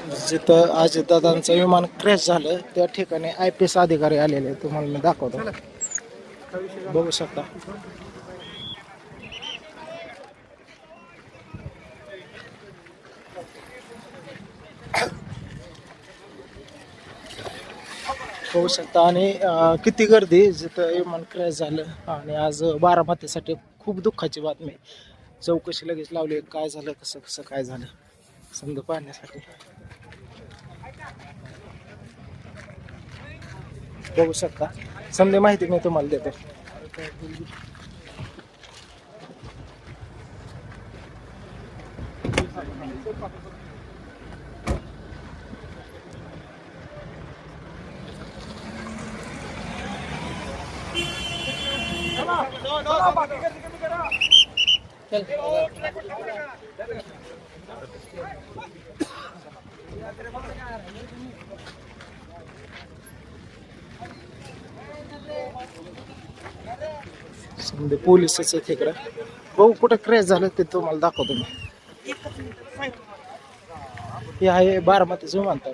जिथं अजितदादांचं विमान क्रॅश झालं त्या ठिकाणी IPS अधिकारी आलेले तुम्हाला मी दाखवतो. बघू शकता. होऊ शकता आणि किती गर्दी जिथं विमान क्रॅश झालं. आणि आज बारामतीसाठी खूप दुःखाची बातमी. चौकशी लगेच लावली, काय झालं, कसं कसं काय झालं समजा पाहण्यासाठी. बघू शकता, समजा माहिती मी तुम्हाला देतो. समजा पोलिसच आहेत इकडं. बघू कुठं क्रॅश झालं ते तुम्हाला दाखवतो मी. हे आहे बारामतीचं विमानतळ.